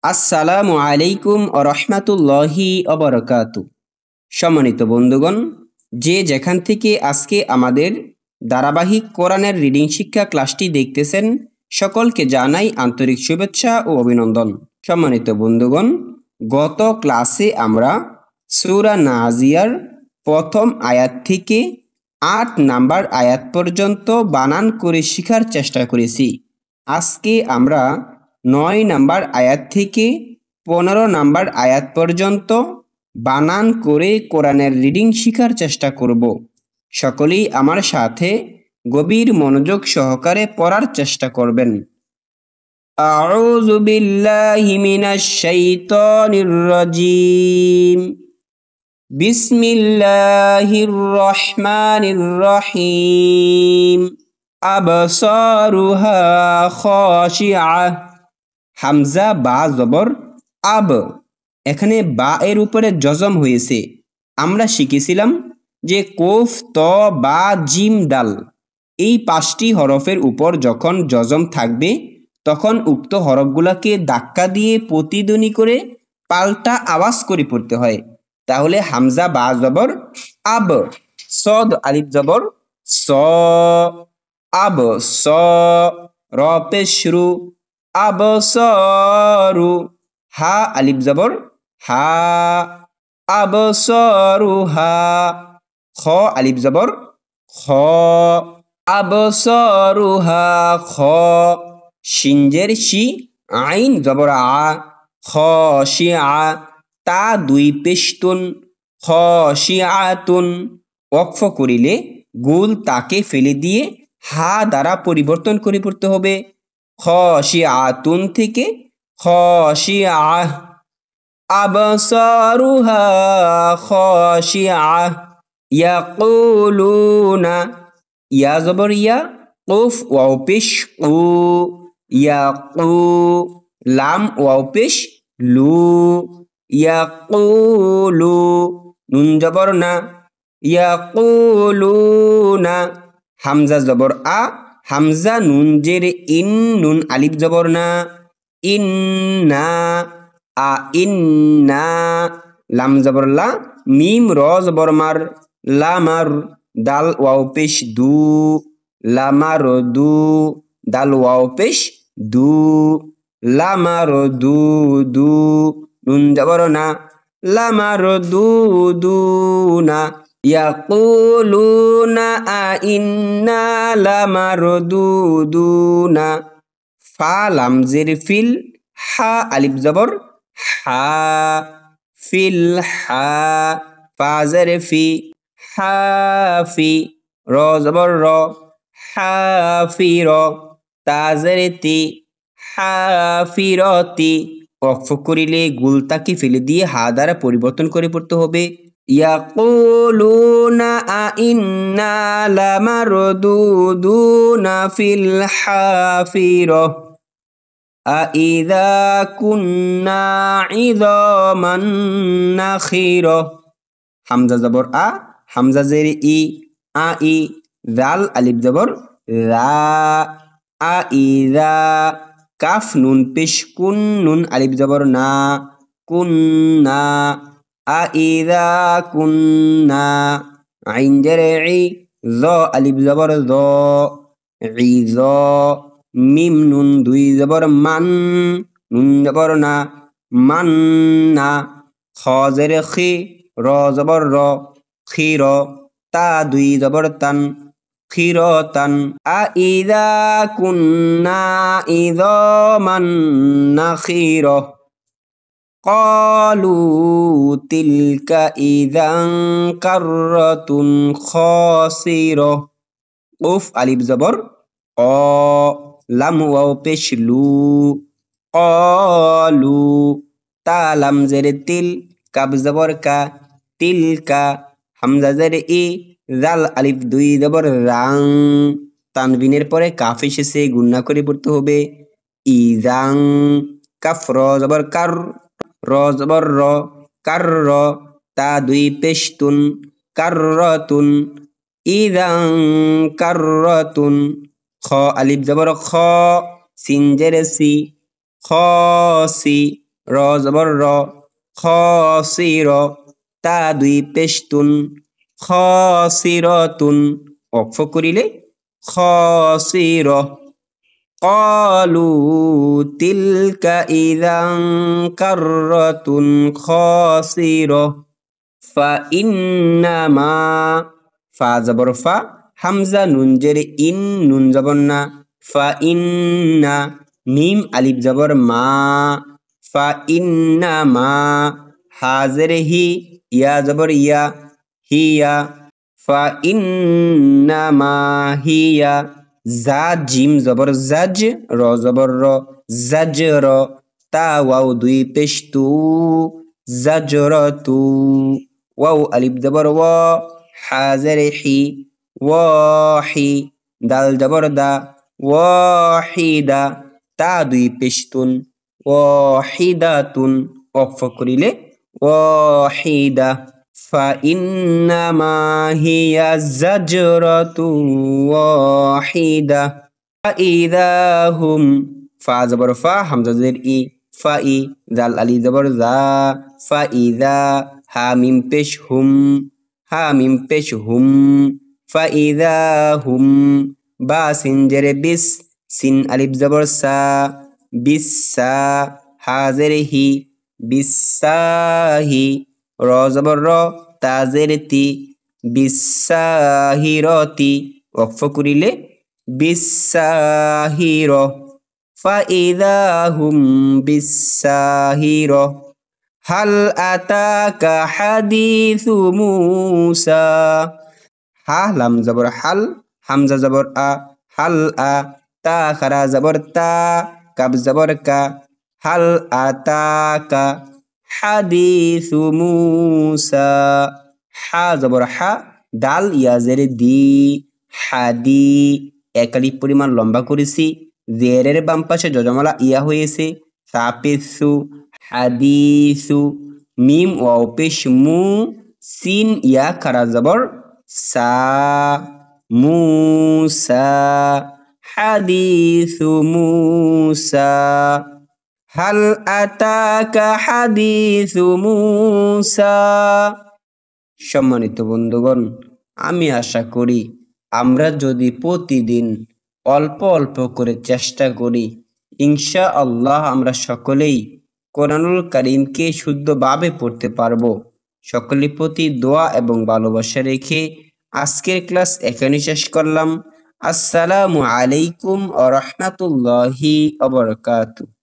আসসালামু আলাইকুম ও রহমাতুল্লাহি অবরকাতু। সম্মানিত বন্ধুগণ, যে যেখান থেকে আজকে আমাদের ধারাবাহিক কোরআনের রিডিং শিক্ষা ক্লাসটি দেখতেছেন, সকলকে জানাই আন্তরিক শুভেচ্ছা ও অভিনন্দন। সম্মানিত বন্ধুগণ, গত ক্লাসে আমরা সূরা নাজিয়ার প্রথম আয়াত থেকে ৮ নাম্বার আয়াত পর্যন্ত বানান করে শেখার চেষ্টা করেছি। আজকে আমরা ৯ নাম্বার আয়াত থেকে ১৫ নাম্বার আয়াত পর্যন্ত বানান করে কোরআনের রিডিং শেখার চেষ্টা করব। সকলেই আমার সাথে গভীর মনোযোগ সহকারে পড়ার চেষ্টা করবেন। আউযু বিল্লাহি মিনাশ শাইতানির রাজিম। বিসমিল্লাহির রহমানির রহিম। আবসারুহা খাশিআহ। হামজা বা জবর আব, এখানে বা এর উপরে জজম হয়েছে। আমরা শিখেছিলাম যে কফ, ত, বা, জিম, দাল এই ৫টি হরফের উপর যখন জজম থাকবে তখন উক্ত হরফগুলোকে ধাক্কা দিয়ে প্রতিধ্বনি করে পাল্টা আওয়াজ করে পড়তে হয়। তাহলে হামজা বা জবর আব, সদ আলিফ জবর স, আব স, র পেশ রু, আবসারু, হা আলিফ জবর হা, আবসারুহা, খ আলিফ জবর খ, আবসারুহা খ, শিনজের শি, আইন জবর আ, খাশিআ, তা দুই পেশতুন, খাশিআতুন। ওয়াকফ করিলে গুল তাকে ফেলে দিয়ে হা দ্বারা পরিবর্তন করে পড়তে হবে। খাশিআতুন থেকে খাশিআহ, আবসারুহা খাশিআহ, ইয়াকুলুনা, ইয়া জবর ইয়া, কফ ওয়াও পেশ কু, ইয়াকু, লাম ওয়াও পেশ লু, ইয়াকুলু, নুন জবর না, ইয়াকুলুনা, হামজা জবর আ, হামজা নুন জের ইন, নুন আলিফ জবর না, ইন্না, আ ইন্না, লাম জবর লা, মিম র জবর মার, লামার, দাল ওয়াও পেশ দু, লামার দু, দাল ওয়াও পেশ দু, লামার দু দু, নুন জবর না, লামার দু দু না, ইয়াকুলুনা আইন্না লামারদুদুনা। ফা লাম জের ফিল, হা আলিফ জবর হা, ফিল হা, ফা জের ফি, হাফি, র জবর র, হাফির, তা জের তি, হাফিরতি। ওয়াকফ করিলে গুলতাকে ফেলে দিয়ে হা দ্বারা পরিবর্তন করে পড়তে হবে। ইয়াকুলুনা আইন্না লামারদুদুনা ফিল হাফিরহ আইযা কুন্না ইযামান নাখিরহ। হামজা জবর আ, হামজা জের ই, আ ই, দাল আলিফ জবর রা, আইযা, কাফ নুন পেশ কুন, নুন আলিফ জবর না, কুন্না, আইযা কুন্না, আইন জের ই, য আলিফ জবর য, ইয, মিম নুন দুই জবর মান, নুন জবর না, মান্না, খ জের খি, র জবর র, খির, তা দুই জবর তান, খিরতান। আইযা কুন্না ইযামান নাখিরহ ক্বালু তিলকা ইযান কাররাতুন খাসিরহ। উফ আলিফ জবর অ, লাম ওয়াও পেশ লু, ক্বালু, তা লাম জের তিল, কাব জবর কা, তিলকা, হামজা জের ই, জাল আলিফ দুই জবর রাং, তানবিনের পরে কাফ এসেছে, গুন্না করে পড়তে হবে। ইজাং, কাফ র জবর কার, র জবর র, কার র, তা দুই পেশতুন, কাররাতুন, ইজাং কাররাতুন। খ আলিফ জবর খ, সিন জের সি, খসি, র জবর র, খসির, তা দুই পেশতুন, খসিরতুন, ওয়াকফ করিলে খসির। قالوا تلك إذا كرة خاسرة فإنما ফা জবর ফা, হামজা নুন জের ইন, নুন জবর না, ফা ইন্না, মিম আলিফ জবর মা, ফা ইন্না মা, হা জের হি, ইয়া জবর ইয়া, হিয়া, ফা ইন্না মা হিয়া, জা জিম জবর জাজ, র জবর র, জাজর, তা ওয়াও দুই পেশতু, জাজরতু, ওয়াও আলিফ জবর ওয়া, হা জের হি, ওয়াহি, দাল জবর দা, ওয়াহিদা, তা দুই পেশতুন, ওয়াহিদাতুন, ওয়াকফ করিলে ওয়াহিদা। فإنما هي زجرة واحدة فإذا هم فا زبر فا حمزة زير إي فإي ذال ألي زبر ذا فإذا ها ميم পেশ হুম হা মিম পেশ হুম فإذا هم বা সিন জেরে বিস সিন আলিফ জবর সা বিসা হা জেরে হি বিসাহি র জবর র তা জের তি বিসাহিরতি ওয়াকফ করিলে বিসাহির ফাইদা হুম বিসাহির হাল আতাকা হাদিসু মুসা হা লাম জবর হাল হামজা জবর আ হাল আ তা খারা জবর তা কাব জবর কা হাল আতাকা হাদিসু মুসা হা জবর হা দাল ইয়া জের দি হাদি একালি পরিমাণ লম্বা করেছি জেরের বাম পাশে যজমালা ইয়া হয়েছে সাপিসু হাদিসু মিম ওয়াও পেশ মু সিন ইয়া খারা জবর সা মুসা হাদিসু মুসা হাল আতাকা হাদিসু মুসা। সম্মানিত বন্ধুগণ, আমি আশা করি আমরা যদি প্রতিদিন অল্প অল্প করে চেষ্টা করি, ইনশাআল্লাহ আমরা সকলেই কোরআনুল কারীমকে শুদ্ধভাবে পড়তে পারবো। সকলের প্রতি দোয়া এবং ভালোবাসা রেখে আজকের ক্লাস এখানেই শেষ করলাম। আসসালামু আলাইকুম ওয়া রাহমাতুল্লাহি ওয়া বারাকাতুহু।